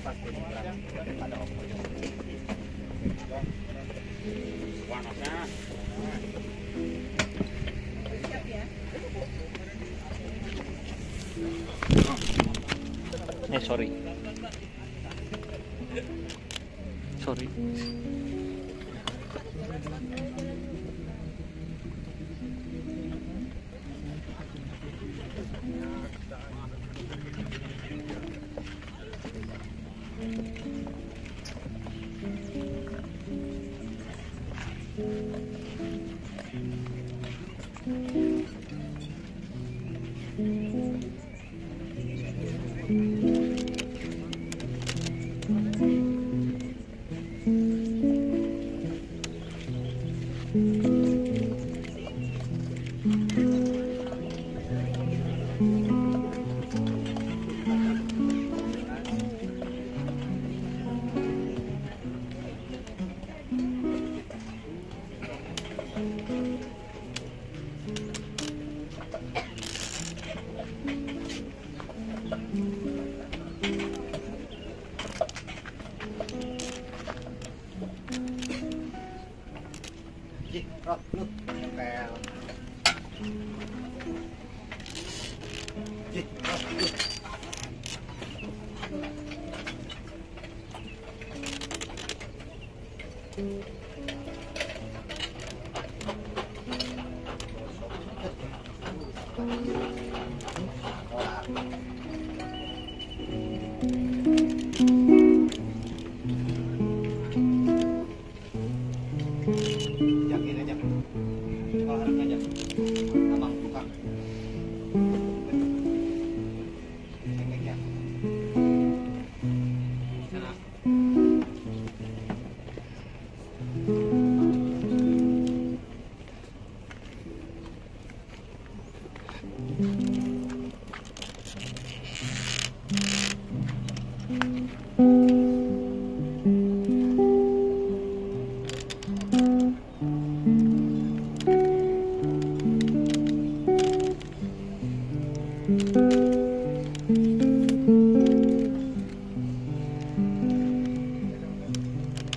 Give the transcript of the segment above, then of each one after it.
pasti kurang daripada Oppo. Panasnya. Siap ya. Sorry.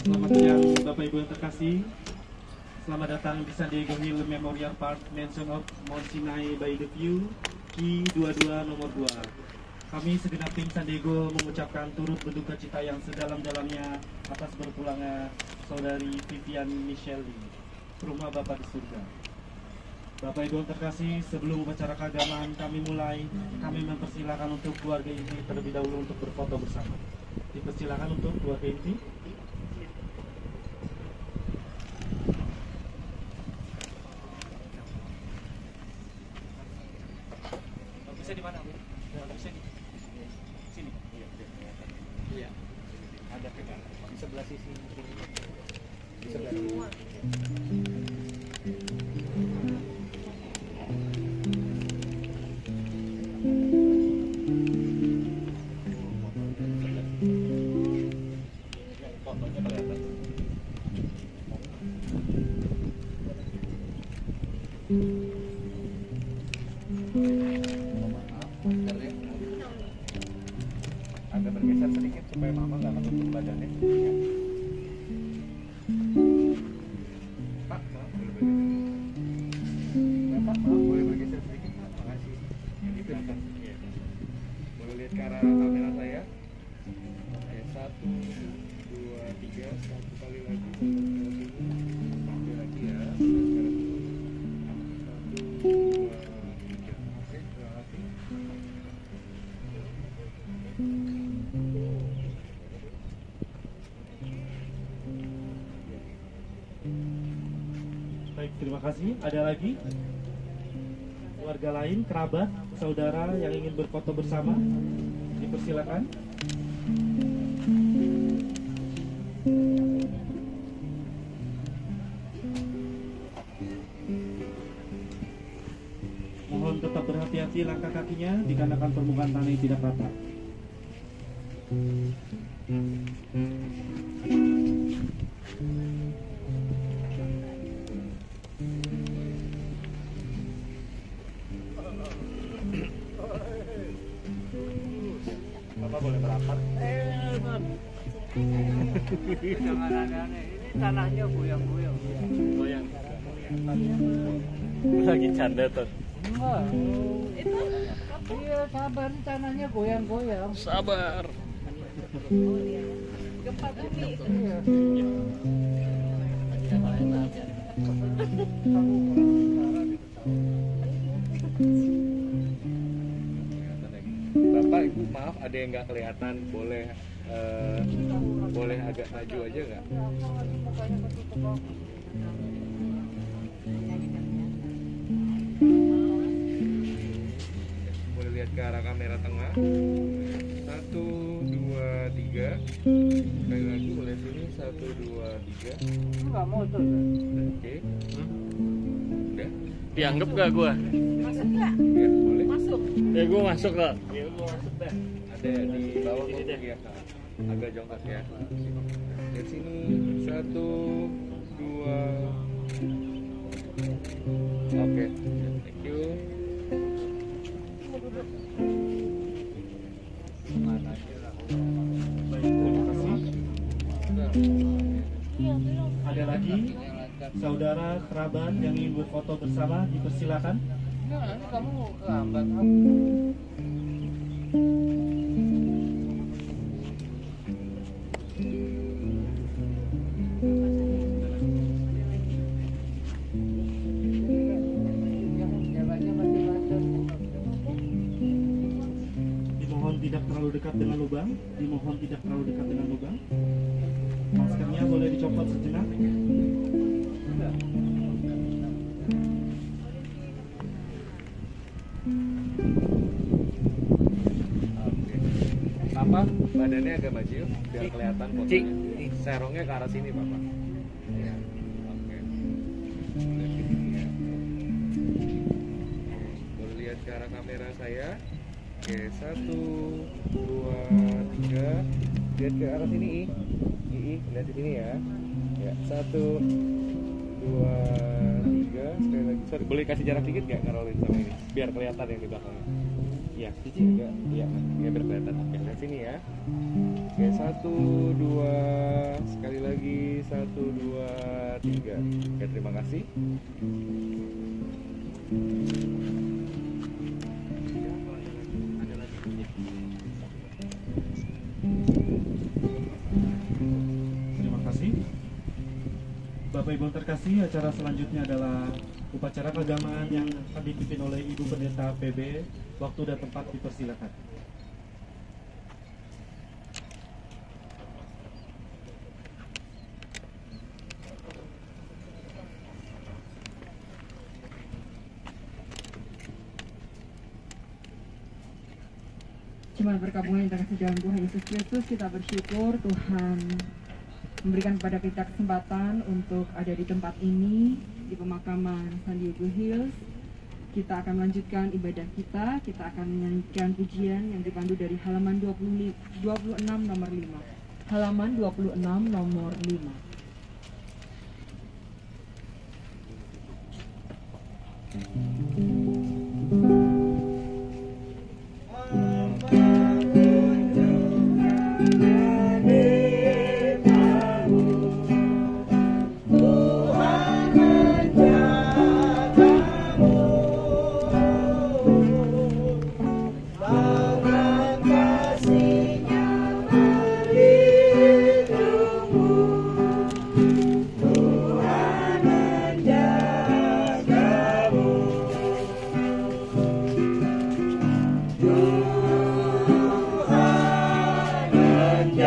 Selamat siang Bapak Ibu yang terkasih. Selamat datang di San Diego Hill Memorial Park Mansion of Mount Sinai by the View Key 22 nomor 2. Kami segenap tim San Diego mengucapkan turut berduka cita yang sedalam-dalamnya atas berpulangnya Saudari Vivian Michelle ke rumah Bapak di surga. Bapak Ibu yang terkasih, sebelum upacara keagamaan kami mulai, kami mempersilahkan untuk keluarga inti terlebih dahulu untuk berfoto bersama. Dipersilakan untuk keluarga inti. Bisa di mana, Bu? Bisa di sini. Iya. Ada pegang di sebelah sisi kiri. Di sebelah kiri. Fotonya kelihatan. Agak bergeser sedikit supaya mama nggak ketutup badannya. Pak, maaf, boleh bergeser. Bapak, maaf, boleh bergeser sedikit, Pak. Makasih. Yang di belakang. Ya. Boleh lihat ke arah kamera saya. Oke, 1, 2, 3, satu kali lagi. Sampai lagi ya. Sekarang 1, 2, 3. Oke, terima kasih. Baik, terima kasih. Ada lagi keluarga lain, kerabat, saudara yang ingin berfoto bersama? Dipersilakan. Mohon tetap berhati-hati langkah kakinya dikarenakan permukaan tanah yang tidak rata. Bapak boleh merapat. Jangan aneh-aneh. Ini tanahnya goyang-goyang. Goyang. Lagi canda tuh. Enggak. Iya sabar, ini tanahnya goyang-goyang. Sabar. Gempa bumi. Iya. Bapak, Ibu, maaf ada yang nggak kelihatan, boleh boleh agak maju aja nggak? Boleh lihat ke arah kamera tengah. 1, 2, 3. Sekali lagi boleh sini 1, 2, 3. Enggak mau tuh. Oke. Udah? Dianggap gak gua? Masuk nggak? Ya, boleh. Masuk. Ya gua masuk lah. Ya gua masuk dah. Ada di bawah Ini deh. ya. Agak jongkok ya. Lihat sini. 1, 2. Oke. Thank you. Terima kasih. Ada lagi saudara kerabat yang ingin berfoto bersama, dipersilakan. Enggak, nanti kamu lambat. Dimohon tidak terlalu dekat dengan lubang. Dimohon tidak terlalu dekat dengan lubang. Maskernya boleh dicopot sejenak. Apa? Badannya agak maju yuk, biar kelihatan Cik. fotonya. Serongnya ke arah sini, Bapak. Ya. Oke. Lihat ke sini ya. Boleh lihat ke arah kamera saya. Oke, 1, 2, 3. Lihat ke arah sini, I. Lihat di sini ya. Ya, 1, 2, 3. Sekali lagi. Sorry, boleh kasih jarak dikit nggak ngerolin sama ini? Biar kelihatan yang di belakangnya. Iya, cici juga. Iya, biar kelihatan. Oke, lihat sini ya. Oke, 1, 2. Sekali lagi, 1, 2, 3. Oke, terima kasih. Terima kasih. Bapak Ibu terkasih, acara selanjutnya adalah upacara keagamaan yang akan dipimpin oleh Ibu Pendeta PB. Waktu dan tempat dipersilakan. Jemaat berkabungan yang terkasih dalam Tuhan Yesus Kristus, kita bersyukur Tuhan memberikan kepada kita kesempatan untuk ada di tempat ini, di pemakaman San Diego Hills. Kita akan melanjutkan ibadah kita akan menyanyikan pujian yang dipandu dari halaman 26 nomor 5. Halaman 26 nomor 5. Tuhan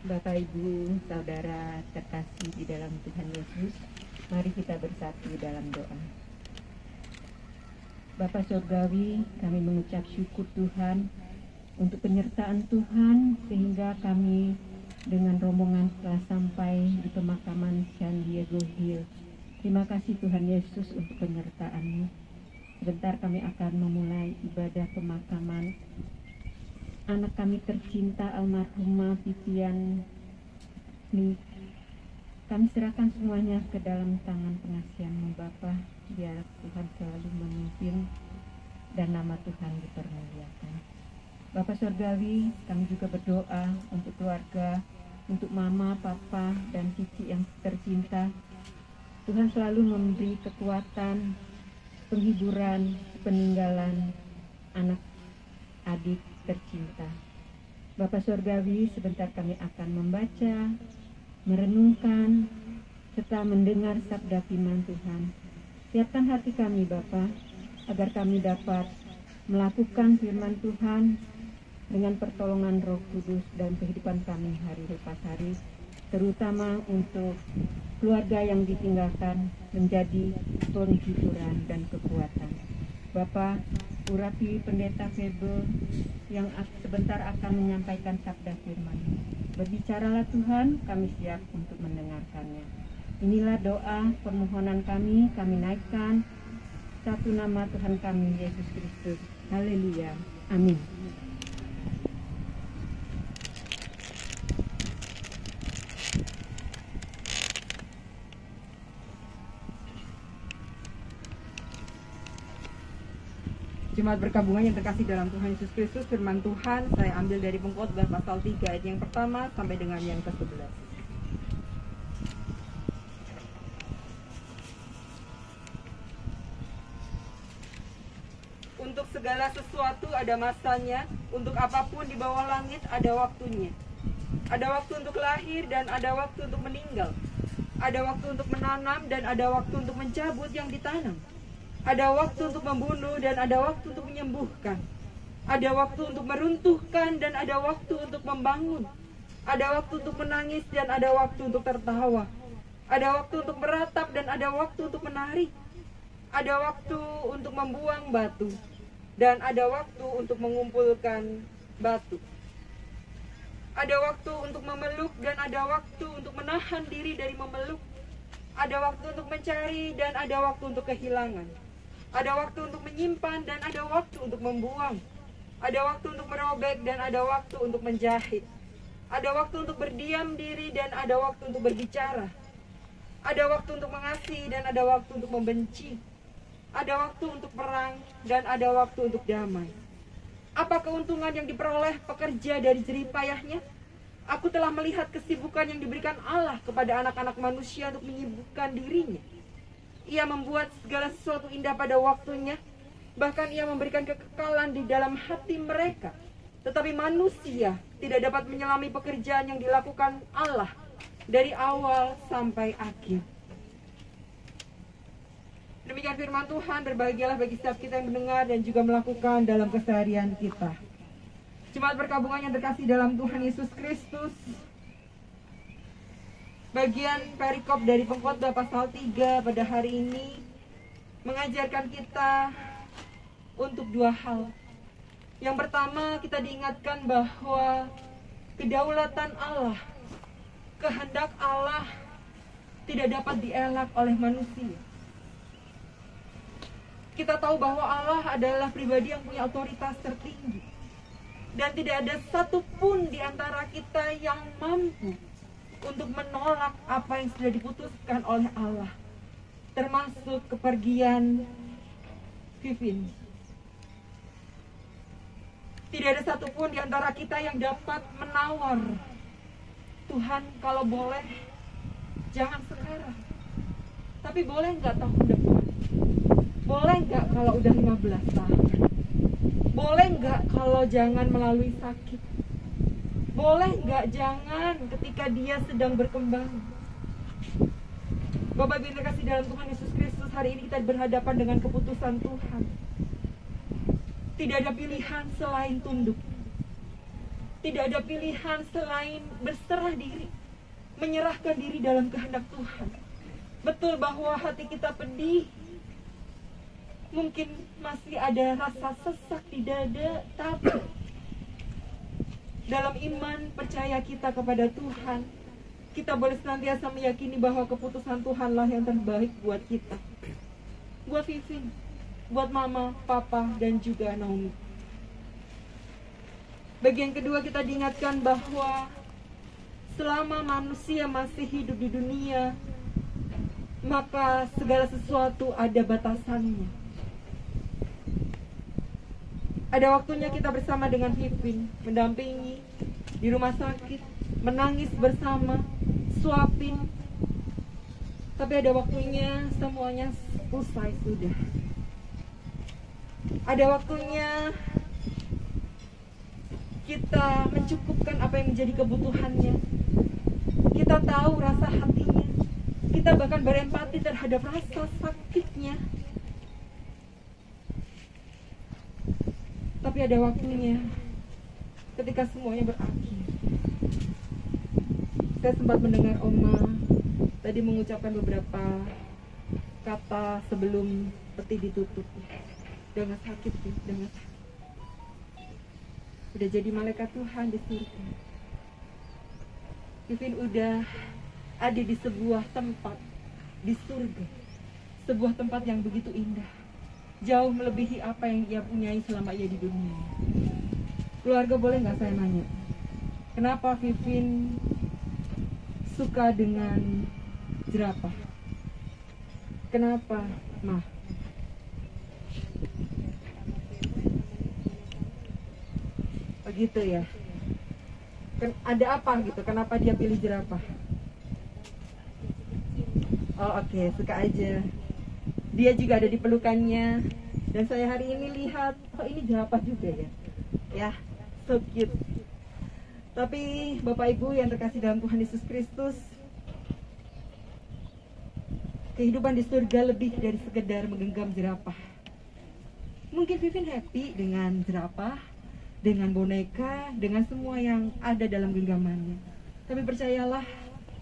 Bapak, Ibu, Saudara terkasih di dalam Tuhan Yesus, mari kita bersatu dalam doa. Bapa Surgawi, kami mengucap syukur Tuhan untuk penyertaan Tuhan sehingga kami dengan rombongan telah sampai di pemakaman San Diego Hill. Terima kasih Tuhan Yesus untuk penyertaan-Mu. Sebentar kami akan memulai ibadah pemakaman anak kami tercinta almarhumah Vivian. Kami serahkan semuanya ke dalam tangan pengasihan-Mu Bapa. Biar Tuhan selalu memimpin dan nama Tuhan dipermuliakan. Bapa Surgawi, kami juga berdoa untuk keluarga, untuk Mama, Papa, dan Cici yang tercinta. Tuhan selalu memberi kekuatan, penghiburan, peninggalan anak adik tercinta. Bapa Surgawi, sebentar kami akan membaca, merenungkan, serta mendengar sabda firman Tuhan. Siapkan hati kami Bapa, agar kami dapat melakukan firman Tuhan dengan pertolongan Roh Kudus dan kehidupan kami hari lepas hari, terutama untuk keluarga yang ditinggalkan menjadi penghiburan dan kekuatan. Bapa, urapi Pendeta Febe yang sebentar akan menyampaikan sabda firman. Berbicaralah Tuhan, kami siap untuk mendengarkannya. Inilah doa permohonan kami naikkan satu nama Tuhan kami, Yesus Kristus. Haleluya. Amin. Jemaat berkabungan yang terkasih dalam Tuhan Yesus Kristus, firman Tuhan saya ambil dari Pengkhotbah pasal 3 ayat yang pertama sampai dengan yang ke-11. Untuk segala sesuatu ada masanya, untuk apapun di bawah langit ada waktunya. Ada waktu untuk lahir dan ada waktu untuk meninggal. Ada waktu untuk menanam dan ada waktu untuk mencabut yang ditanam. Ada waktu untuk membunuh dan ada waktu untuk menyembuhkan. Ada waktu untuk meruntuhkan dan ada waktu untuk membangun. Ada waktu untuk menangis dan ada waktu untuk tertawa. Ada waktu untuk meratap dan ada waktu untuk menari. Ada waktu untuk membuang batu dan ada waktu untuk mengumpulkan batu. Ada waktu untuk memeluk dan ada waktu untuk menahan diri dari memeluk. Ada waktu untuk mencari dan ada waktu untuk kehilangan. Ada waktu untuk menyimpan dan ada waktu untuk membuang. Ada waktu untuk merobek dan ada waktu untuk menjahit. Ada waktu untuk berdiam diri dan ada waktu untuk berbicara. Ada waktu untuk mengasihi dan ada waktu untuk membenci. Ada waktu untuk perang dan ada waktu untuk damai. Apa keuntungan yang diperoleh pekerja dari jerih payahnya? Aku telah melihat kesibukan yang diberikan Allah kepada anak-anak manusia untuk menyibukkan dirinya. Ia membuat segala sesuatu indah pada waktunya. Bahkan ia memberikan kekekalan di dalam hati mereka. Tetapi manusia tidak dapat menyelami pekerjaan yang dilakukan Allah dari awal sampai akhir. Demikian firman Tuhan, berbahagialah bagi setiap kita yang mendengar dan juga melakukan dalam keseharian kita. Jemaat berkabungan yang terkasih dalam Tuhan Yesus Kristus, bagian perikop dari Pengkhotbah pasal 3 pada hari ini mengajarkan kita untuk dua hal. Yang pertama, kita diingatkan bahwa kedaulatan Allah, kehendak Allah tidak dapat dielak oleh manusia. Kita tahu bahwa Allah adalah pribadi yang punya otoritas tertinggi. Dan tidak ada satupun di antara kita yang mampu untuk menolak apa yang sudah diputuskan oleh Allah. Termasuk kepergian Vivin. Tidak ada satupun di antara kita yang dapat menawar, Tuhan kalau boleh jangan sekarang, tapi boleh nggak tahun depan? Boleh nggak kalau udah 15 tahun? Boleh nggak kalau jangan melalui sakit? Boleh nggak jangan ketika dia sedang berkembang? Bapak Ibu terkasih dalam Tuhan Yesus Kristus, hari ini kita berhadapan dengan keputusan Tuhan. Tidak ada pilihan selain tunduk. Tidak ada pilihan selain berserah diri, menyerahkan diri dalam kehendak Tuhan. Betul bahwa hati kita pedih, mungkin masih ada rasa sesak di dada, tapi dalam iman percaya kita kepada Tuhan, kita boleh senantiasa meyakini bahwa keputusan Tuhanlah yang terbaik buat kita, buat Vivin, buat Mama, Papa, dan juga Naomi. Bagian kedua, kita diingatkan bahwa selama manusia masih hidup di dunia, maka segala sesuatu ada batasannya. Ada waktunya kita bersama dengan Vivin, mendampingi di rumah sakit, menangis bersama, suapin. Tapi ada waktunya semuanya usai sudah. Ada waktunya kita mencukupkan apa yang menjadi kebutuhannya. Kita tahu rasa hatinya. Kita bahkan berempati terhadap rasa sakitnya. Tapi ada waktunya ketika semuanya berakhir. Saya sempat mendengar Oma tadi mengucapkan beberapa kata sebelum peti ditutup. Dengan sakit, dengan sakit. Udah jadi malaikat Tuhan di surga. Vivin udah ada di sebuah tempat di surga. Sebuah tempat yang begitu indah. Jauh melebihi apa yang ia punyai selama ia di dunia. Keluarga, boleh nggak saya nanya, kenapa Vivin suka dengan jerapah? Kenapa, Mah? Begitu ya. Ada apa gitu? Kenapa dia pilih jerapah? Oh oke, suka aja. Dia juga ada di pelukannya. Dan saya hari ini lihat, oh ini jerapah juga ya. Ya, so cute. Tapi Bapak Ibu yang terkasih dalam Tuhan Yesus Kristus, kehidupan di surga lebih dari sekedar menggenggam jerapah. Mungkin Vivin happy dengan jerapah, dengan boneka, dengan semua yang ada dalam genggamannya. Tapi percayalah,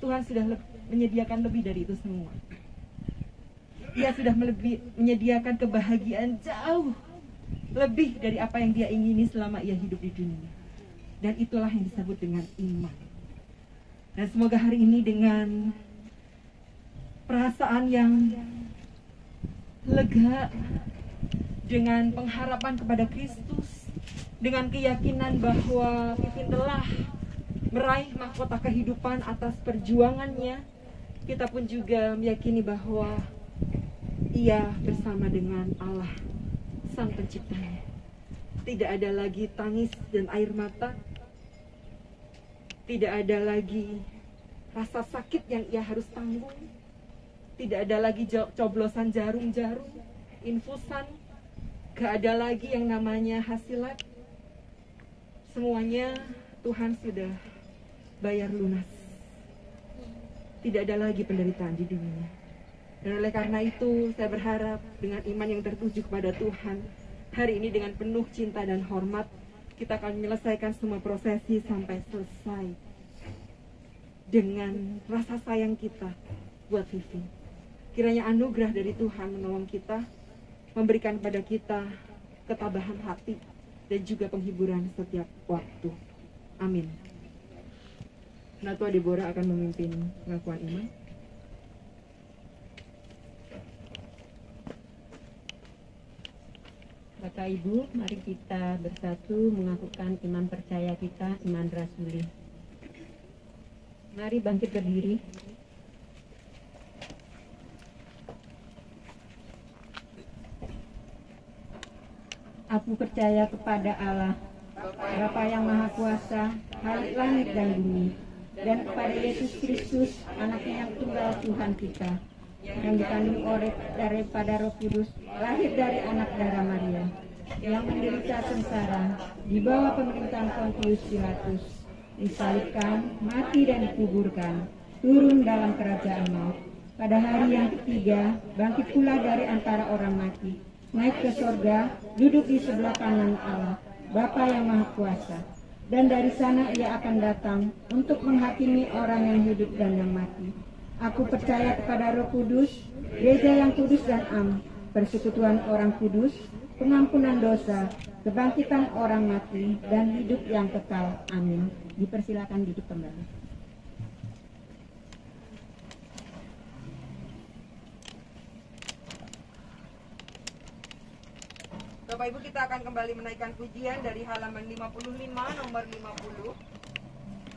Tuhan sudah menyediakan lebih dari itu semua. Dia sudah menyediakan kebahagiaan jauh lebih dari apa yang dia ingini selama ia hidup di dunia. Dan itulah yang disebut dengan iman. Dan semoga hari ini dengan perasaan yang lega, dengan pengharapan kepada Kristus, dengan keyakinan bahwa Vivin telah meraih mahkota kehidupan atas perjuangannya, kita pun juga meyakini bahwa ia bersama dengan Allah, Sang Penciptanya. Tidak ada lagi tangis dan air mata. Tidak ada lagi rasa sakit yang ia harus tanggung. Tidak ada lagi coblosan jarum-jarum, infusan. Gak ada lagi yang namanya hasilat. Semuanya Tuhan sudah bayar lunas. Tidak ada lagi penderitaan di dunia. Dan oleh karena itu saya berharap dengan iman yang tertuju kepada Tuhan, hari ini dengan penuh cinta dan hormat kita akan menyelesaikan semua prosesi sampai selesai dengan rasa sayang kita buat Vivin. Kiranya anugerah dari Tuhan menolong kita, memberikan kepada kita ketabahan hati dan juga penghiburan setiap waktu. Amin. Natua Deborah akan memimpin pengakuan iman. Bapak Ibu, mari kita bersatu mengakukan iman percaya kita, iman rasuli. Mari bangkit berdiri. Aku percaya kepada Allah, Bapa yang Maha Kuasa, Khalik langit dan bumi, dan kepada Yesus Kristus, Anaknya yang tunggal Tuhan kita, yang dikandung oleh daripada Roh Kudus, lahir dari anak darah Maria, yang menderita sengsara di bawah pemerintahan Pontius Pilatus, disalibkan, mati dan dikuburkan, turun dalam kerajaan maut. Pada hari yang ketiga, bangkit pula dari antara orang mati, naik ke sorga, duduk di sebelah kanan Allah, Bapa yang Maha Kuasa. dan dari sana ia akan datang untuk menghakimi orang yang hidup dan yang mati. Aku percaya kepada Roh Kudus, gereja yang kudus dan am, persekutuan orang kudus, pengampunan dosa, kebangkitan orang mati, dan hidup yang kekal. Amin. Dipersilakan duduk kembali. Bapak Ibu, kita akan kembali menaikkan pujian dari halaman 55 nomor 50.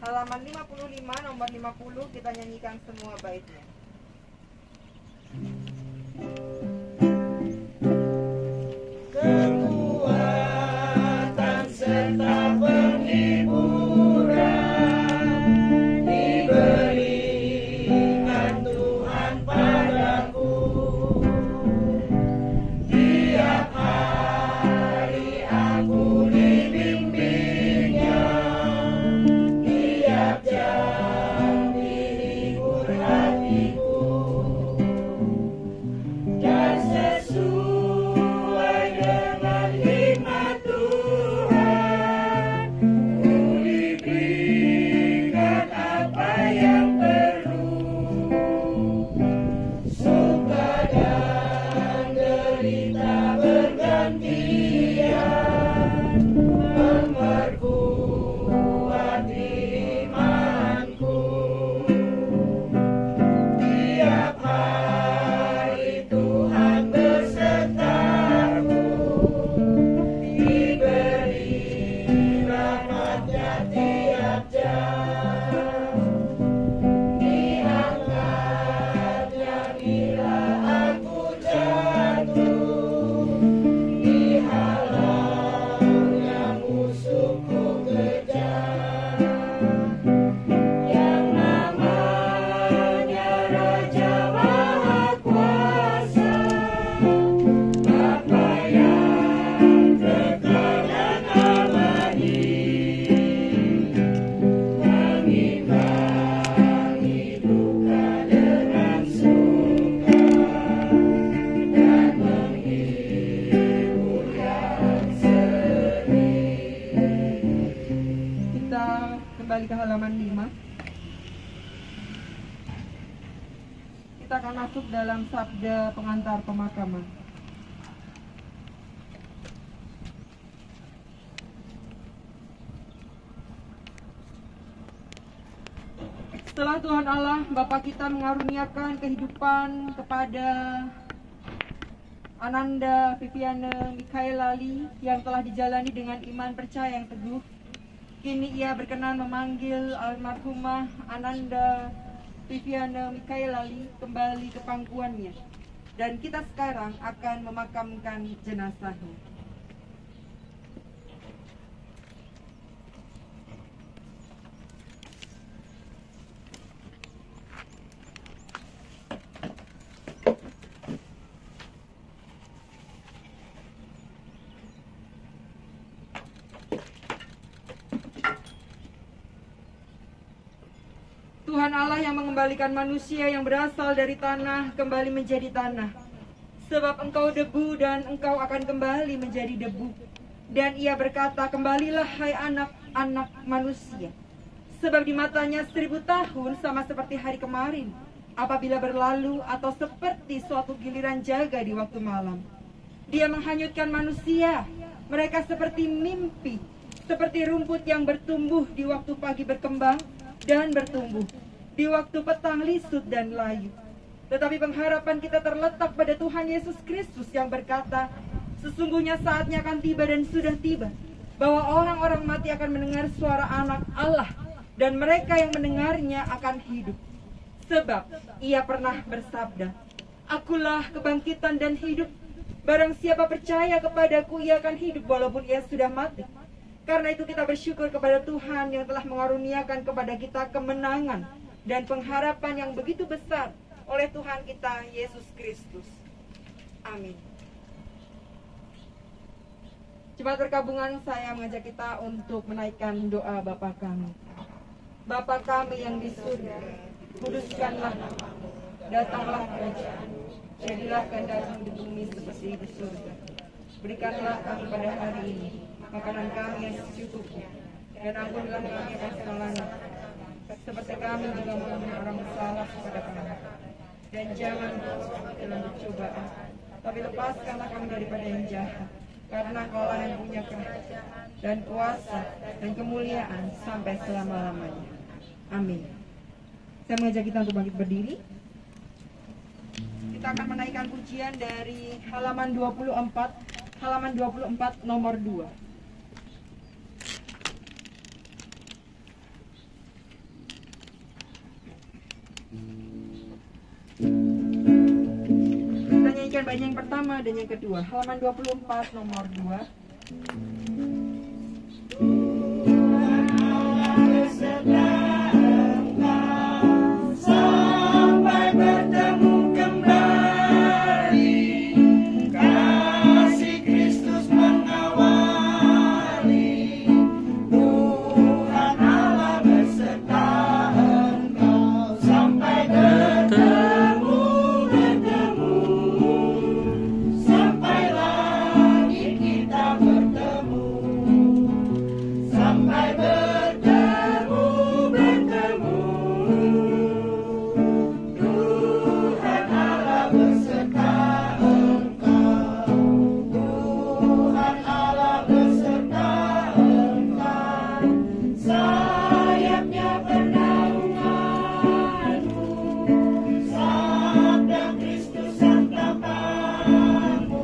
Halaman 55 nomor 50 kita nyanyikan semua baitnya. Kekuatan serta penghiburan diberikan Tuhan padaku. Tiap hari aku dibimbingnya, tiap jam dihibur hatiku. Dan sesuai dengan hikmat Tuhan, ku diberikan apa yang perlu. Suka dan derita bergantian, memperkuat imanku. Tiap hari Tuhan besertaku, diberi rahmat-Nya tiap jam, diangkat-Nya bila aku jatuh, dihalau-Nya musuhku kejar. Yang namanya Raja Maha Kuasa, Bapa yang kekal dan abadi, mengimbangi duka dengan suka, dan menghibur yang sedih. Kita kembali ke halaman 5. Kita akan masuk dalam sabda pengantar pemakaman. Setelah Tuhan Allah Bapa kita mengaruniakan kehidupan kepada Ananda Viviana Mikaelali yang telah dijalani dengan iman percaya yang teguh, kini ia berkenan memanggil almarhumah Ananda Viviana Mikaelali kembali ke pangkuannya, dan kita sekarang akan memakamkan jenazahnya. Tuhan Allah yang mengembalikan manusia yang berasal dari tanah kembali menjadi tanah. Sebab engkau debu dan engkau akan kembali menjadi debu. Dan ia berkata, kembalilah hai anak-anak manusia. Sebab di matanya 1000 tahun sama seperti hari kemarin, apabila berlalu, atau seperti suatu giliran jaga di waktu malam. Dia menghanyutkan manusia, mereka seperti mimpi, seperti rumput yang bertumbuh di waktu pagi berkembang dan bertumbuh, di waktu petang lisut dan layu. Tetapi pengharapan kita terletak pada Tuhan Yesus Kristus yang berkata, sesungguhnya saatnya akan tiba dan sudah tiba, bahwa orang-orang mati akan mendengar suara anak Allah, dan mereka yang mendengarnya akan hidup. Sebab ia pernah bersabda, akulah kebangkitan dan hidup, barang siapa percaya kepadaku ia akan hidup walaupun ia sudah mati. Karena itu kita bersyukur kepada Tuhan yang telah mengaruniakan kepada kita kemenangan dan pengharapan yang begitu besar oleh Tuhan kita Yesus Kristus. Amin. Jemaat berkabungan, saya mengajak kita untuk menaikkan doa Bapa kami. Bapa kami yang di surga, kuduskanlah namamu, datanglah kerajaan-Mu, jadilah kehendak-Mu di bumi seperti di surga. Berikanlah kami pada hari ini makanan kami yang secukupnya, Dan ampunilah kami kesalahan, seperti kami juga mengampuni orang bersalah kepada kami. Dan jangan dalam percobaan, tapi lepaskanlah kami daripada yang jahat. Karena Engkaulah yang punya kerajaan dan kuasa dan kemuliaan sampai selama-lamanya. Amin. Saya mengajak kita untuk bangkit berdiri. Kita akan menaikkan pujian dari halaman 24 nomor 2. Kita nyanyikan bait yang pertama dan yang kedua, halaman 24 nomor 2. Sampai bertemu kembali, kasih Kristus mengawali. Tuhan Allah beserta engkau sampai bertemu, sampai lagi kita bertemu, sampai bertemu. Tuhan Allah beserta engkau, Tuhan Allah beserta engkau, sayapnya pernaunganmu, sabda Kristus santapanmu.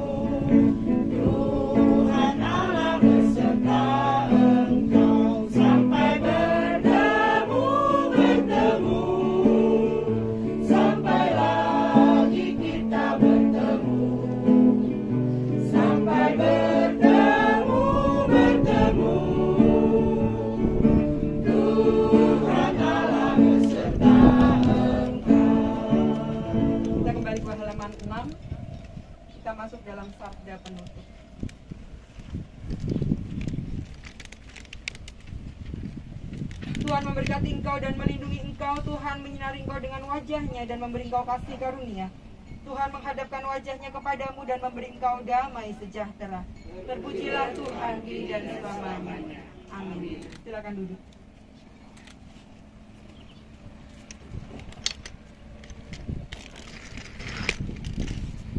Tuhan Allah beserta engkau sampai bertemu, sampai lagi kita bertemu, sampai bertemu. Tuhan Allah beserta engkau. Kita kembali ke halaman 6. Kita masuk dalam sabda penutup. Tuhan memberkati engkau dan melindungi engkau. Tuhan menyinari engkau dengan wajahnya dan memberi engkau kasih karunia. Tuhan menghadapkan wajahnya kepadamu dan memberi engkau damai sejahtera. Terpujilah Tuhan kini dan selamanya. Amin. Silakan duduk.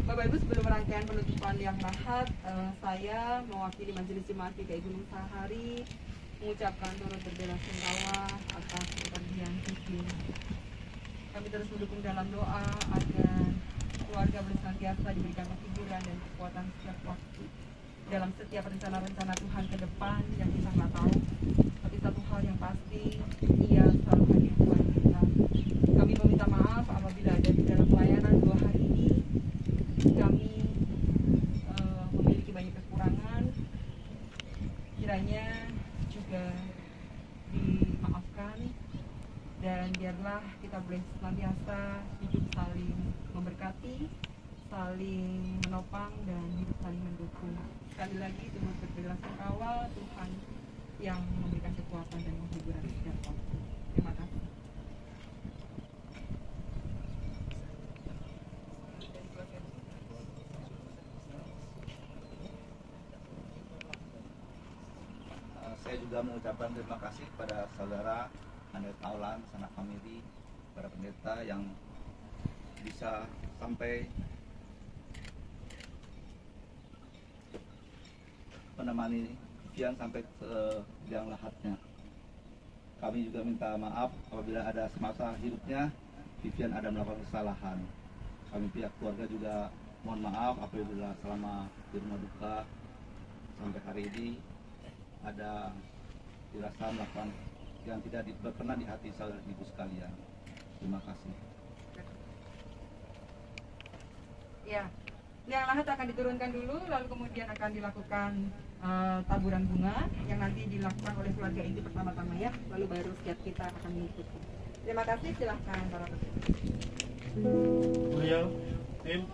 Bapak Ibu, sebelum rangkaian penutupan yang lahat, saya mewakili Majelis Jemaat GKI Gunung Sahari mengucapkan turut berbela-sungkawa atas kepergian Vivi. Kami terus mendukung dalam doa agar keluarga boleh senantiasa diberikan kehidupan dan kekuatan setiap waktu dalam setiap rencana-rencana Tuhan ke depan yang kita nggak tahu. Tapi satu hal yang pasti, Ia selalu hadir Tuhan kita. Kami meminta maaf apabila ada di dalam pelayanan 2 hari ini kami memiliki banyak kekurangan. Kiranya juga dimaafkan dan biarlah kita boleh senantiasa hidup saling memberkati, saling menopang dan hidup saling mendukung. Sekali lagi turut berbela-sungkawa, Tuhan yang memberikan kekuatan dan penghiburan setiap waktu. Terima kasih. Saya juga mengucapkan terima kasih kepada saudara Anda Taulan, sanak famili, para pendeta yang bisa sampai menemani Vivian sampai ke liang lahatnya. Kami juga minta maaf apabila ada semasa hidupnya Vivian ada melakukan kesalahan. Kami pihak keluarga juga mohon maaf apabila selama di rumah duka sampai hari ini ada dirasa melakukan yang tidak pernah di hati saudara ibu sekalian. Terima kasih. Ya, liang lahat akan diturunkan dulu, lalu kemudian akan dilakukan taburan bunga yang nanti dilakukan oleh keluarga inti pertama-tama ya, lalu baru setiap kita akan mengikuti. Terima kasih, silahkan para peserta. Beliau, tim.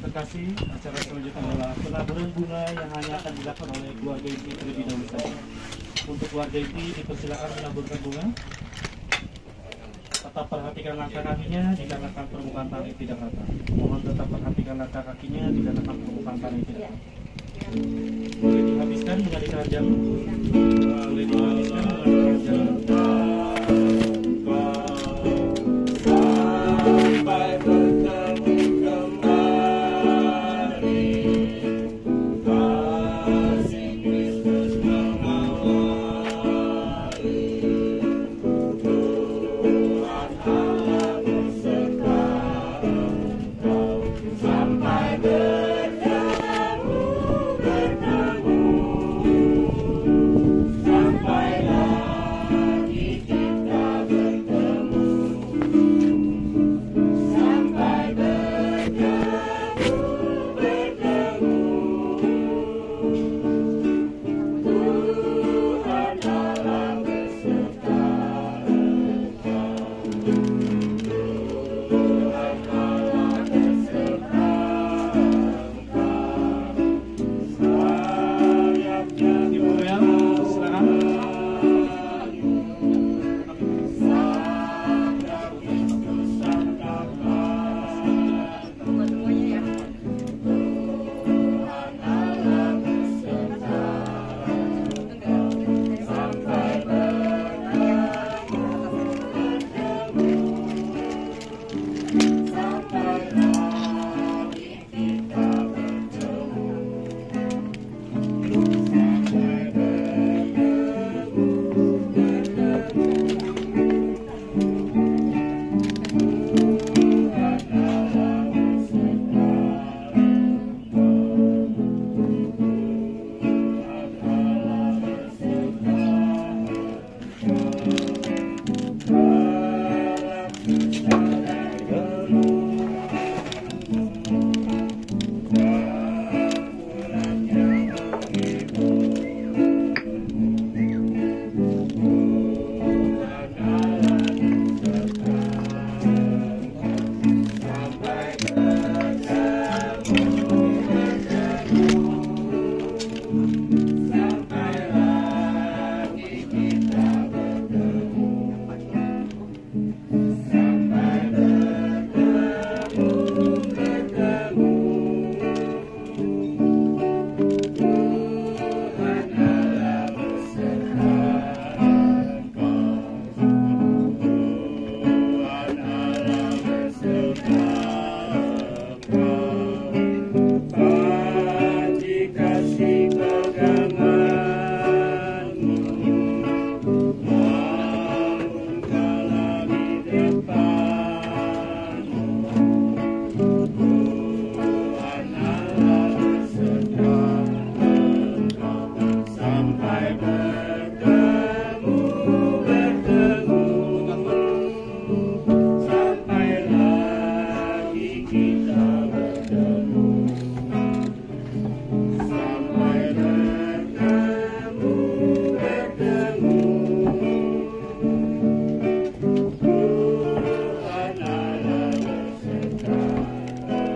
terkasih, acara selanjutnya adalah penaburan bunga yang hanya akan dilakukan oleh keluarga inti terlebih dahulu saja. Untuk keluarga inti dipersilakan menaburkan bunga. Tetap perhatikan langkah kakinya dikarenakan permukaan tanah tidak rata. Mohon tetap perhatikan langkah kakinya dikarenakan permukaan tanah tidak rata. Boleh dihabiskan dengan keranjang. Boleh dihabiskan dengan keranjang. Sampai bertemu kembali, kasih Kristus mengawali. Tuhan Allah berserta engkau sampai bertemu, sampai lagi kita bertemu. Sampai bertemu, Tuhan Allah beserta engkau. Tuhan Allah beserta engkau.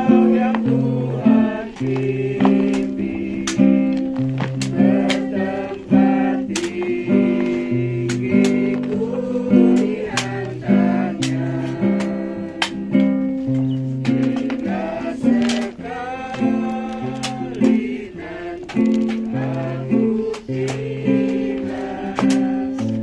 Sayapnya Dimulai, silakan.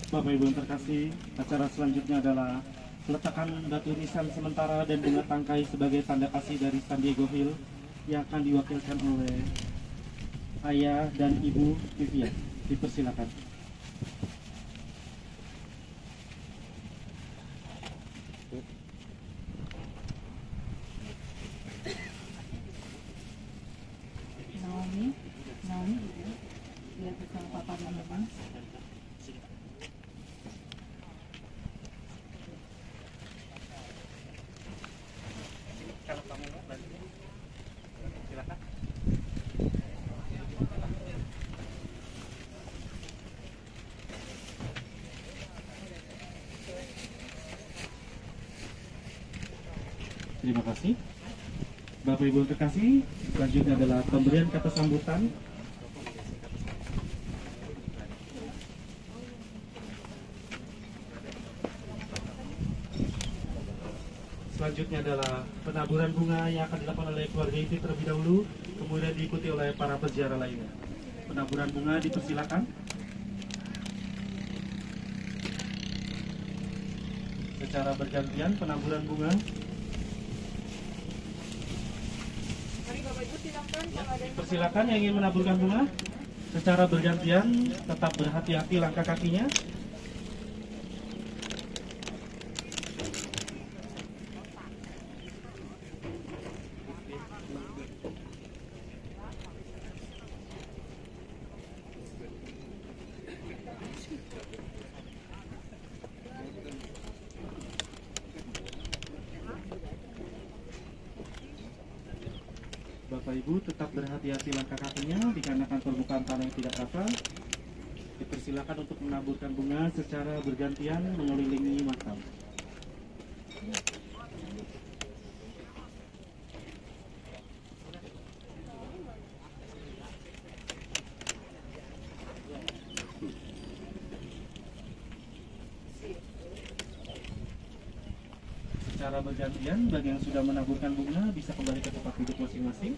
Bapak Ibu yang terkasih, acara selanjutnya adalah peletakan batu nisan sementara dan bunga tangkai sebagai tanda kasih dari San Diego Hill yang akan diwakilkan oleh Ayah dan Ibu Vivian. Dipersilakan. Naomi, lihat bersama Papa dan Mama. Kalau kamu mau bantu, silakan. Terima kasih. Bapak Ibu yang terkasih, selanjutnya adalah pemberian kata sambutan. Selanjutnya adalah penaburan bunga yang akan dilakukan oleh keluarga inti terlebih dahulu, kemudian diikuti oleh para peziarah lainnya. Penaburan bunga dipersilakan. Secara bergantian penaburan bunga. Persilakan yang ingin menaburkan bunga secara bergantian, tetap berhati-hati langkah kakinya. Bapak Ibu tetap berhati-hati langkah kakinya dikarenakan permukaan tanah yang tidak rata. Dipersilakan untuk menaburkan bunga secara bergantian mengelilingi makam. Secara bergantian, bagi yang sudah menaburkan bunga bisa kembali ke tempat duduk masing-masing.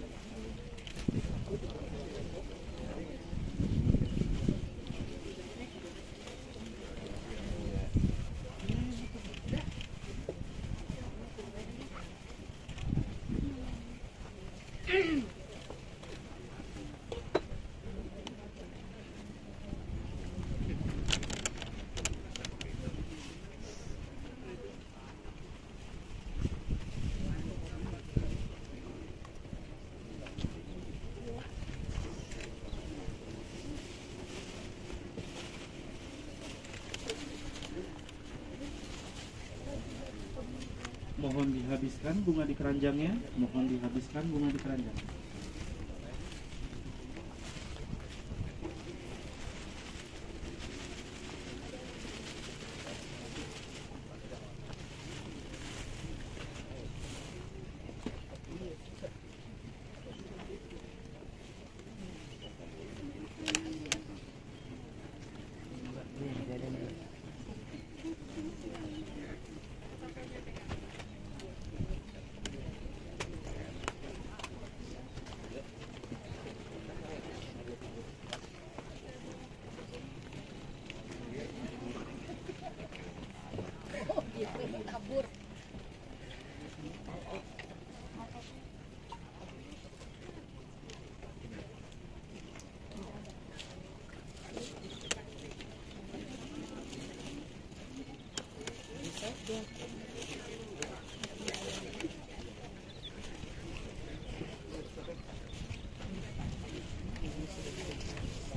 Mohon dihabiskan bunga di keranjangnya. Mohon dihabiskan bunga di keranjang.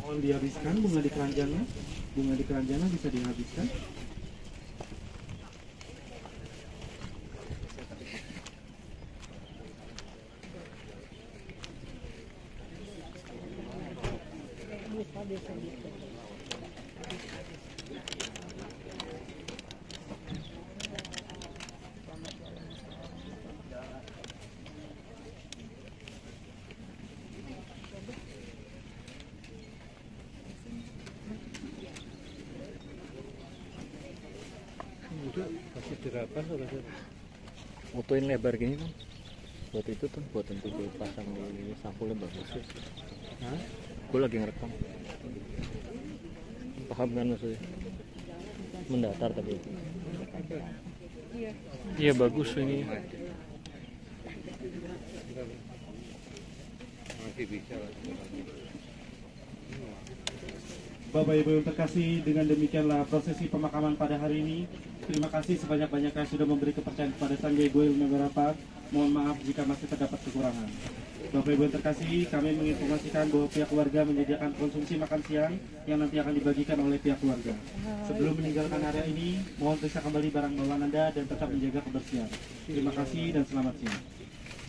Mohon dihabiskan bunga di keranjangnya. Bunga di keranjangnya bisa dihabiskan. Pasti dirapas fotoin lebar gini kan buat itu tuh buat nanti dipasang di sampulnya bagus sih. Gue lagi ngerekam, paham kan maksudnya? mendatar tadi. Iya bagus ini. Masih bisa lah. Bapak Ibu yang terkasih, dengan demikianlah prosesi pemakaman pada hari ini. Terima kasih sebanyak-banyaknya sudah memberi kepercayaan kepada Sanjay Goel Memberapa. Mohon maaf jika masih terdapat kekurangan. Bapak Ibu yang terkasih, kami menginformasikan bahwa pihak keluarga menyediakan konsumsi makan siang yang nanti akan dibagikan oleh pihak keluarga. Sebelum meninggalkan area ini, mohon periksa kembali barang bawaan Anda dan tetap menjaga kebersihan. Terima kasih dan selamat siang.